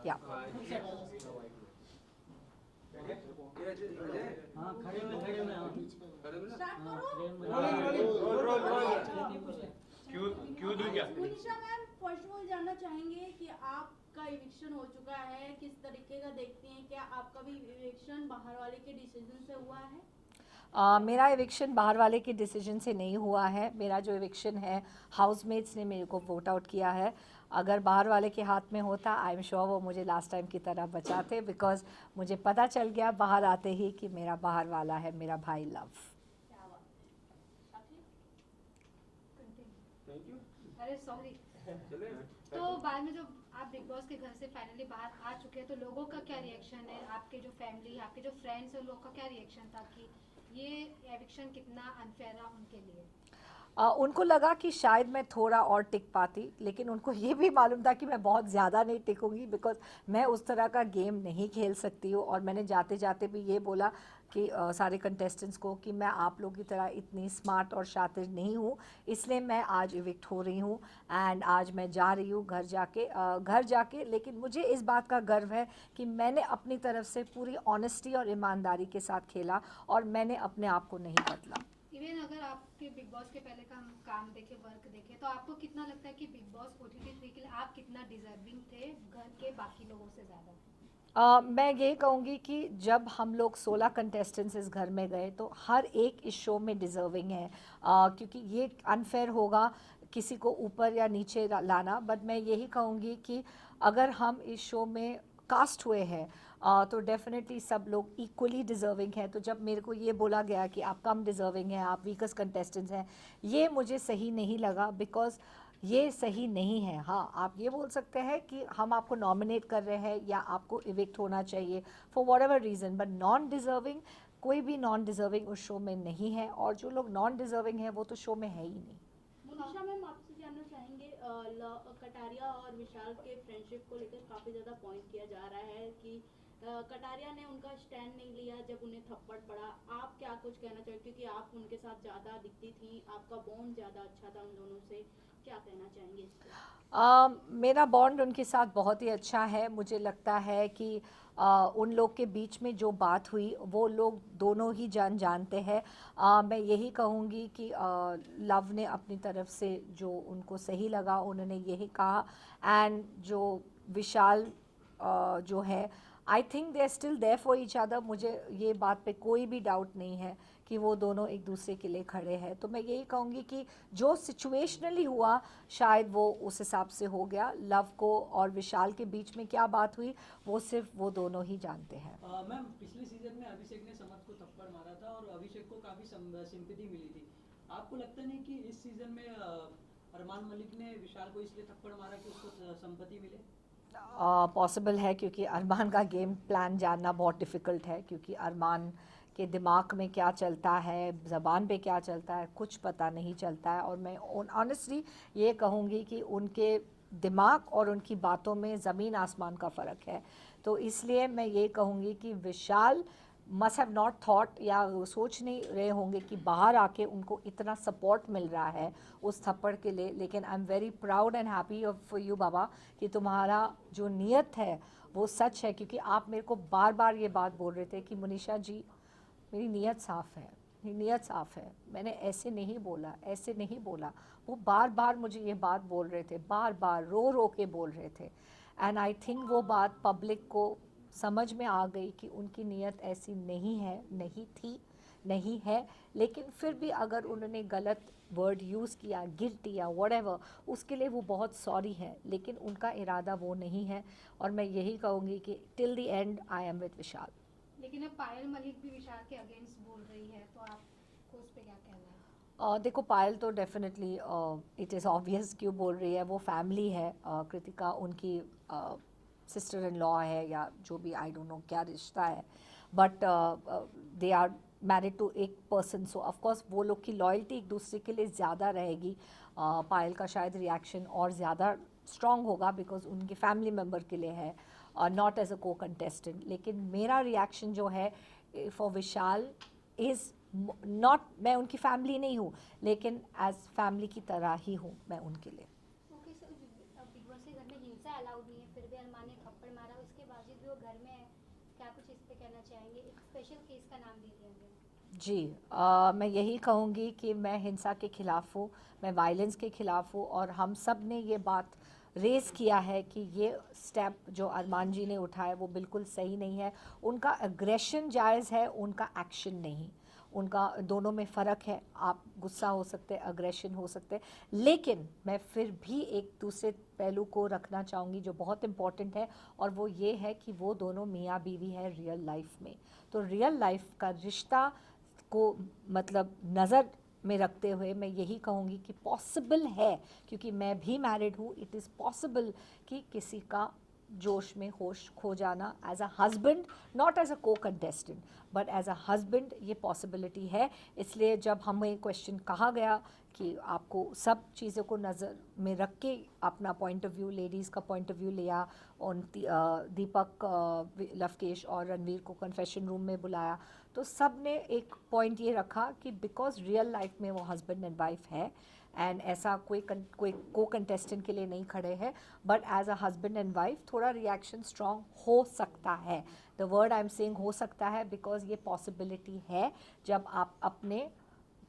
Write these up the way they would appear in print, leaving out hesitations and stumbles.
या क्यों दूं क्या? Monisha ma'am, first of all जानना चाहेंगे कि आपका इविक्शन हो चुका है, किस तरीके का देखती हैं? क्या आपका भी इविक्शन बाहर वाले के डिसीजन से हुआ है? मेरा इविक्शन बाहर वाले के डिसीजन से नहीं हुआ है। मेरा जो इविक्शन है हाउसमेट्स ने मेरे को वोट आउट किया है। अगर बाहर वाले के हाथ में होता, आई एम श्योर वो मुझे लास्ट टाइम की तरह बचाते, बिकॉज मुझे पता चल गया बाहर आते ही कि मेरा बाहर वाला है मेरा भाई लव। क्या बात है। साथी? Thank you. अरे सॉरी। तो बाद में जो आप बिग बॉस के घर से फाइनली बाहर आ चुके हैं, तो लोगों का क्या रिएक्शन है? आपके जो फैमिली, आपके जो फ्रेंड्स हैं, लोगों का क्या रिएक्शन था कि ये एविक्शन कितना अनफेयर रहा उनके लिए? उनको लगा कि शायद मैं थोड़ा और टिक पाती, लेकिन उनको ये भी मालूम था कि मैं बहुत ज़्यादा नहीं टिकूंगी, बिकॉज मैं उस तरह का गेम नहीं खेल सकती हूँ। और मैंने जाते जाते भी ये बोला कि सारे कंटेस्टेंट्स को कि मैं आप लोगों की तरह इतनी स्मार्ट और शातिर नहीं हूँ, इसलिए मैं आज इविक्ट हो रही हूँ। एंड आज मैं जा रही हूँ घर जाके लेकिन मुझे इस बात का गर्व है कि मैंने अपनी तरफ से पूरी ऑनेस्टी और ईमानदारी के साथ खेला और मैंने अपने आप को नहीं बदला। इवन अगर आपके बिग बॉस के पहले का हम काम देखे, वर्क देखे, तो आपको कितना लगता है कि बिग बॉस OTT 3 के लिए आप कितना डिजर्विंग थे घर के बाकी लोगों से ज़्यादा? मैं ये कहूँगी कि जब हम लोग 16 कंटेस्टेंट्स इस घर में गए तो हर एक इस शो में डिज़र्विंग है, क्योंकि ये अनफेयर होगा किसी को ऊपर या नीचे लाना। बट मैं यही कहूँगी कि अगर हम इस शो में कास्ट हुए हैं तो डेफिनेटली सब लोग इक्वली डिज़र्विंग हैं। तो जब मेरे को ये बोला गया कि आप कम डिज़र्विंग हैं, आप वीकस्ट कंटेस्टेंट्स हैं, ये मुझे सही नहीं लगा, बिकॉज ये सही नहीं है। हाँ, आप ये बोल सकते हैं कि हम आपको नॉमिनेट कर रहे हैं या आपको इविक्ट होना चाहिए for what ever reason, but non deserving, कोई भी नॉन डिज़र्विंग उस शो में नहीं है। और जो लोग नॉन डिज़र्विंग हैं वो तो शो में है ही नहीं। मोनिशा मैम, आपसे जानना चाहेंगे, कटारिया और विशाल के फ्रेंडशिप को लेकर काफ़ी ज़्यादा पॉइंट किया जा रहा है कि कटारिया ने उनका स्टैंड नहीं लिया जब उन्हें थप्पड़ पड़ा। आप क्या कुछ कहना चाहेंगे, क्योंकि आप उनके साथ ज़्यादा दिखती थी, आपका बॉन्ड ज़्यादा अच्छा था उन दोनों से, क्या कहना चाहेंगे इस पर? मेरा बॉन्ड उनके साथ बहुत ही अच्छा है। मुझे लगता है कि उन लोग के बीच में जो बात हुई वो लोग दोनों ही जानते हैं। मैं यही कहूँगी कि लव ने अपनी तरफ से जो उनको सही लगा उन्होंने यही कहा। एंड जो विशाल जो है, I think they are still there for each other. मुझे ये बात पे कोई भी डाउट नहीं है कि वो दोनों एक दूसरे के लिए खड़े हैं। तो मैं यही कहूँगी कि जो सिचुएशनली हुआ शायद वो उस हिसाब से हो गया। लव को और विशाल के बीच में क्या बात हुई वो सिर्फ वो दोनों ही जानते हैं। मैम, पिछले सीजन में अभिषेक ने समत को थप्पड़ मारा था और अभिषेक को काफ़ी सिंपैथी मिली थी। आपको लगता नहीं कि इस सीजन में अरमान मलिक ने विशाल को इसलिए थप्पड़ मारा कि उसको संपत्ति मिले? पॉसिबल है, क्योंकि अरमान का गेम प्लान जानना बहुत डिफ़िकल्ट है, क्योंकि अरमान के दिमाग में क्या चलता है, ज़बान पे क्या चलता है, कुछ पता नहीं चलता है। और मैं ऑनेस्टली ये कहूँगी कि उनके दिमाग और उनकी बातों में ज़मीन आसमान का फ़र्क है। तो इसलिए मैं ये कहूँगी कि विशाल मस्ट हैव नॉट थॉट या सोच नहीं रहे होंगे कि बाहर आके उनको इतना सपोर्ट मिल रहा है उस थप्पड़ के लिए। लेकिन I am very proud and happy for you बाबा कि तुम्हारा जो नीयत है वो सच है, क्योंकि आप मेरे को बार बार ये बात बोल रहे थे कि मुनीषा जी मेरी नीयत साफ़ है, मेरी नीयत साफ़ है, मैंने ऐसे नहीं बोला, ऐसे नहीं बोला। वो बार बार मुझे ये बात बोल रहे थे, बार बार रो रो के बोल रहे थे। एंड आई थिंक वो बात पब्लिक को समझ में आ गई कि उनकी नीयत ऐसी नहीं है, नहीं थी, नहीं है। लेकिन फिर भी अगर उन्होंने गलत वर्ड यूज़ किया, गिल्टी या व्हाटएवर, उसके लिए वो बहुत सॉरी है, लेकिन उनका इरादा वो नहीं है। और मैं यही कहूँगी कि till the end I am with Vishal. लेकिन अब पायल मलिक भी विशाल के अगेंस्ट बोल रही है, तो आपको उस पर क्या कहना है? देखो, पायल तो डेफिनेटली इट इज़ ऑब्वियस क्यों बोल रही है, वो फैमिली है। कृतिका उनकी सिस्टर इन लॉ है या जो भी, आई डोंट नो क्या रिश्ता है, but they are married to एक पर्सन, सो ऑफकोर्स वो लोग की लॉयल्टी एक दूसरे के लिए ज़्यादा रहेगी। पायल का शायद रिएक्शन और ज़्यादा स्ट्रॉन्ग होगा बिकॉज उनके फैमिली मेम्बर के लिए है, not as a co contestant. लेकिन मेरा रिएक्शन जो है फॉर विशाल इज़ नॉट, मैं उनकी फैमिली नहीं हूँ लेकिन एज फैमिली की तरह ही हूँ मैं उनके लिए। ओके सर, बिग बॉस के घर में हिंसा अलाउड नहीं है, फिर भी अरमान ने थप्पड़ मारा, उसके बावजूद भी वो घर में है। क्या कुछ इस पे कहना चाहेंगे? एक स्पेशल केस का नाम दे दिया गया। जी, मैं यही कहूँगी कि मैं हिंसा के ख़िलाफ़ हूँ, मैं वायलेंस के ख़िलाफ़ हूँ और हम सब ने ये बात रेज़ किया है कि ये स्टेप जो अरमान जी ने उठाया वो बिल्कुल सही नहीं है। उनका एग्रेशन जायज़ है, उनका एक्शन नहीं। उनका दोनों में फ़र्क है। आप गुस्सा हो सकते हैं, एग्रेशन हो सकते हैं, लेकिन मैं फिर भी एक दूसरे पहलू को रखना चाहूँगी जो बहुत इम्पॉर्टेंट है, और वो ये है कि वो दोनों मियाँ बीवी हैं रियल लाइफ में। तो रियल लाइफ का रिश्ता को मतलब नज़र में रखते हुए मैं यही कहूँगी कि पॉसिबल है, क्योंकि मैं भी मैरिड हूँ, इट इज़ पॉसिबल कि किसी का जोश में होश खो जाना as a husband, not as a co contestant but as a husband, ये पॉसिबिलिटी है। इसलिए जब हमें क्वेश्चन कहा गया कि आपको सब चीज़ों को नज़र में रख के अपना पॉइंट ऑफ व्यू, लेडीज़ का पॉइंट ऑफ व्यू लिया, और दीपक, लवकेश और रणवीर को कन्फेशन रूम में बुलाया, तो सब ने एक पॉइंट ये रखा कि बिकॉज रियल लाइफ में वो हस्बैंड एंड वाइफ है एंड ऐसा कोई को कंटेस्टेंट के लिए नहीं खड़े हैं, but as a husband and wife थोड़ा रिएक्शन स्ट्रॉन्ग हो सकता है। The word I am saying हो सकता है बिकॉज ये पॉसिबिलिटी है। जब आप अपने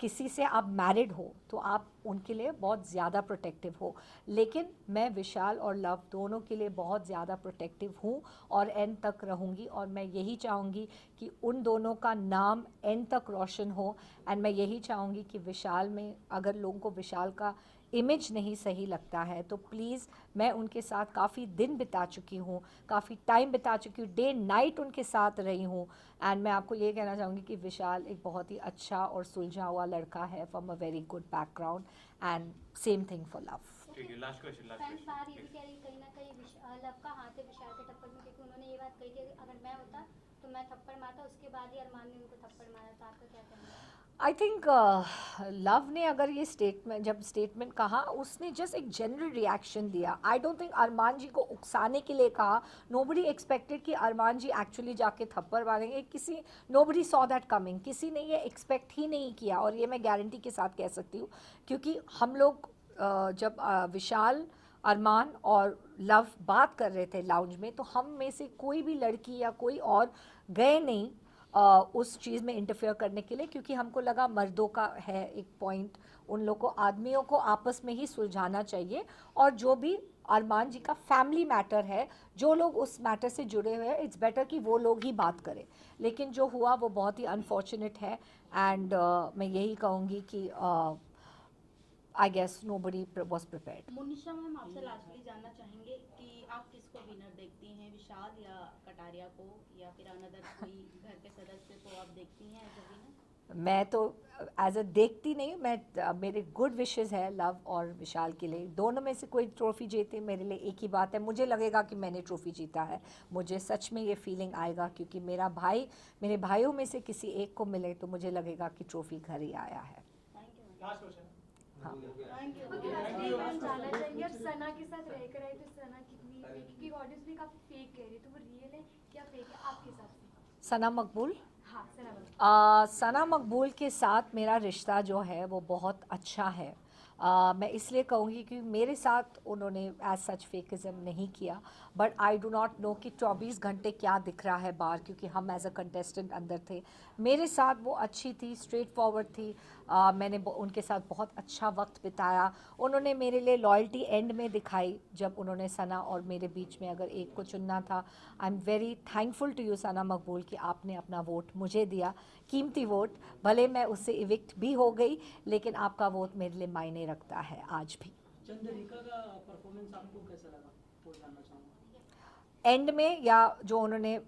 किसी से आप मैरिड हो तो आप उनके लिए बहुत ज़्यादा प्रोटेक्टिव हो, लेकिन मैं विशाल और लव दोनों के लिए बहुत ज़्यादा प्रोटेक्टिव हूँ और एंड तक रहूँगी, और मैं यही चाहूँगी कि उन दोनों का नाम एंड तक रोशन हो। एंड मैं यही चाहूँगी कि विशाल में अगर लोगों को विशाल का इमेज नहीं सही लगता है तो प्लीज़, मैं उनके साथ काफ़ी दिन बिता चुकी हूँ, काफ़ी टाइम बिता चुकी हूँ, डे नाइट उनके साथ रही हूँ, एंड मैं आपको ये कहना चाहूँगी कि विशाल एक बहुत ही अच्छा और सुलझा हुआ लड़का है from a very good background, and same thing for love. ठीक है, लास्ट क्वेश्चन फैंस बाहर ये भी कह रही कहीं ना कहीं लव का हाथ है विशाल के टक्कर में, क्योंकि उन्होंने ये बात कही कि अगर मैं होता तो मैं थप्पड़ मारता, उसके बाद ही अरमान ने उनको थप्पड़ मारा। तो आपका क्या कहना है? आई थिंक लव ने अगर ये स्टेटमेंट, जब स्टेटमेंट कहा, उसने जस्ट एक जनरल रिएक्शन दिया। आई डोंट थिंक अरमान जी को उकसाने के लिए कहा। नोबडी एक्सपेक्टेड कि अरमान जी एक्चुअली जाके थप्पड़ मारेंगे। Nobody saw that coming. किसी ने ये एक्सपेक्ट ही नहीं किया, और ये मैं गारंटी के साथ कह सकती हूँ, क्योंकि हम लोग जब विशाल, अरमान और लव बात कर रहे थे लाउंज में, तो हम में से कोई भी लड़की या कोई और गए नहीं उस चीज़ में इंटरफेयर करने के लिए, क्योंकि हमको लगा मर्दों का है एक पॉइंट, उन लोगों को, आदमियों को आपस में ही सुलझाना चाहिए, और जो भी अरमान जी का फैमिली मैटर है, जो लोग उस मैटर से जुड़े हुए हैं, इट्स बेटर कि वो लोग ही बात करें। लेकिन जो हुआ वो बहुत ही अनफॉर्चुनेट है, एंड मैं यही कहूँगी कि I guess nobody was prepared. Munisha ma'am, आपसे लास्टली जानना चाहेंगे कि आप किसको विनर देखती हैं, विशाल या कटारिया को, या फिर अनदर कोई घर के सदस्य को आप देखती हैं एज अ विनर? मैं तो एज अ देखती नहीं, मैं मेरे गुड विशेस है लव और विशाल के लिए। दोनों में से कोई ट्रॉफी जीते मेरे लिए एक ही बात है, मुझे लगेगा कि मैंने ट्रॉफी जीता है, मुझे सच में ये फीलिंग आएगा, क्योंकि मेरे भाइयों में से किसी एक को मिले तो मुझे लगेगा कि ट्रॉफी घर ही आया है। Thank you. Last question. हाँ। Thank you. जानना चाहेंगे आप सना के साथ रहकर आए तो सना कितनी फेक, क्योंकि ऑडियंस भी काफी फेक कह रही है, तो वो रियल है क्या फेक है आपके हिसाब से? सना मकबूल, हाँ सना सना मकबूल के साथ मेरा रिश्ता जो है वो बहुत अच्छा है। मैं इसलिए कहूँगी कि मेरे साथ उन्होंने एज सच फेकिज़म नहीं किया, but I do not know कि 24 घंटे क्या दिख रहा है बाहर, क्योंकि हम एज अ कंटेस्टेंट अंदर थे। मेरे साथ वो अच्छी थी, स्ट्रेट फॉरवर्ड थी। मैंने उनके साथ बहुत अच्छा वक्त बिताया। उन्होंने मेरे लिए लॉयल्टी एंड में दिखाई, जब उन्होंने सना और मेरे बीच में अगर एक को चुनना था। I am very thankful to you Sana Maqbool कि आपने अपना वोट मुझे दिया, कीमती वोट। भले मैं उससे इविक्ट भी हो गई, लेकिन आपका वोट मेरे लिए मायने रखता है आज भी। चंद्रिका का परफॉर्मेंस आपको कैसा लगा, वो जानना चाहूँगा। एंड में, या जो उन्होंने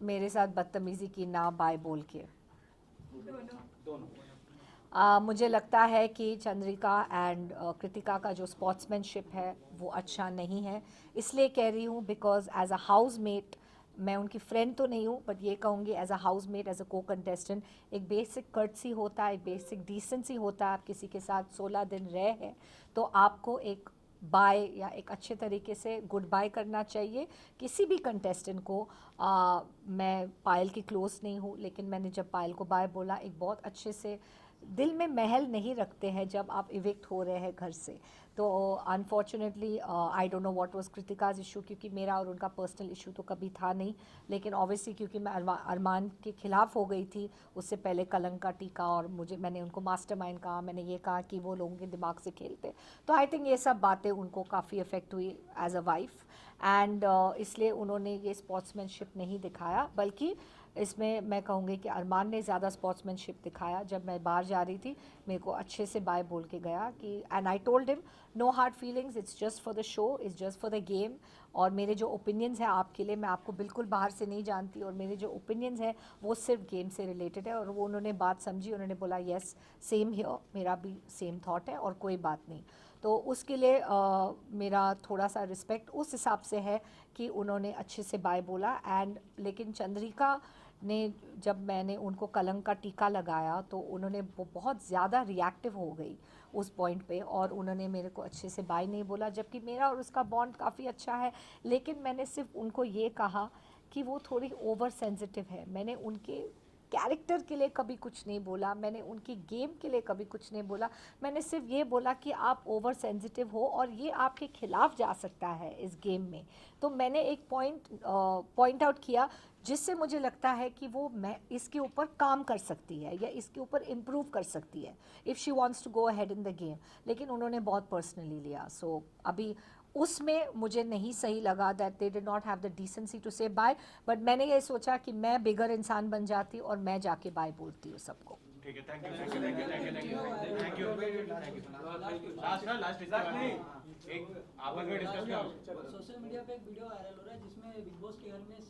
मेरे साथ बदतमीज़ी की ना बाय बोल के? दोनों। मुझे लगता है कि चंद्रिका एंड कृतिका का जो स्पोर्ट्समैनशिप है वो अच्छा नहीं है। इसलिए कह रही हूँ बिकॉज एज अ हाउसमेट, मैं उनकी फ्रेंड तो नहीं हूँ, बट ये कहूँगी as a housemate, as a co contestant, एक बेसिक कर्टसी होता है, एक बेसिक डिसेंसी होता है। आप किसी के साथ 16 दिन रहे हैं तो आपको एक बाय या एक अच्छे तरीके से गुड बाय करना चाहिए किसी भी कंटेस्टेंट को। मैं पायल की क्लोज नहीं हूँ, लेकिन मैंने जब पायल को बाय बोला, एक बहुत अच्छे से दिल में महल नहीं रखते हैं जब आप इविक्ट हो रहे हैं घर से। तो unfortunately I don't know what was Kritika's issue, क्योंकि मेरा और उनका पर्सनल इशू तो कभी था नहीं, लेकिन ऑब्वियसली क्योंकि मैं अरमान के खिलाफ हो गई थी उससे पहले कलंक का टीका, और मैंने उनको मास्टरमाइंड कहा, मैंने ये कहा कि वो लोगों के दिमाग से खेलते, तो आई थिंक ये सब बातें उनको काफ़ी इफ़ेक्ट हुई एज अ वाइफ, एंड इसलिए उन्होंने ये स्पोर्ट्समैनशिप नहीं दिखाया। बल्कि इसमें मैं कहूँगी कि अरमान ने ज़्यादा स्पोर्ट्समैनशिप दिखाया। जब मैं बाहर जा रही थी मेरे को अच्छे से बाय बोल के गया कि, and I told him no hard feelings, it's just for the show, it's just for the game, और मेरे जो ओपिनियंस हैं आपके लिए, मैं आपको बिल्कुल बाहर से नहीं जानती, और मेरे जो ओपिनियंस हैं वो सिर्फ गेम से रिलेटेड है। और वो उन्होंने बात समझी, उन्होंने बोला येस सेम हियर, मेरा भी सेम थॉट है और कोई बात नहीं। तो उसके लिए मेरा थोड़ा सा रिस्पेक्ट उस हिसाब से है कि उन्होंने अच्छे से बाय बोला। एंड लेकिन चंद्रिका ने, जब मैंने उनको कलंक का टीका लगाया तो उन्होंने बहुत ज़्यादा रिएक्टिव हो गई उस पॉइंट पे, और उन्होंने मेरे को अच्छे से बाय नहीं बोला, जबकि मेरा और उसका बॉन्ड काफ़ी अच्छा है। लेकिन मैंने सिर्फ उनको ये कहा कि वो थोड़ी ओवर सेंसिटिव है। मैंने उनके कैरेक्टर के लिए कभी कुछ नहीं बोला, मैंने उनकी गेम के लिए कभी कुछ नहीं बोला, मैंने सिर्फ ये बोला कि आप ओवर सेंसिटिव हो और ये आपके खिलाफ जा सकता है इस गेम में। तो मैंने एक पॉइंट आउट किया जिससे मुझे लगता है कि वो मैं इसके ऊपर काम कर सकती है या इसके ऊपर इम्प्रूव कर सकती है if she wants to go ahead in the game. लेकिन उन्होंने बहुत पर्सनली लिया, सो अभी उसमें मुझे नहीं सही लगा that they did not have the decency to say bye. But मैंने ये सोचा कि मैं बिगर इंसान बन जाती और मैं जाके बाय बोलती हूँ सबको। ठीक है, thank you thank you thank you thank you thank you. Last एक आपस में डिस्कस करो। सोशल मीडिया पे एक वीडियो वायरल हो रहा है जिसमें बिग बॉस के घर में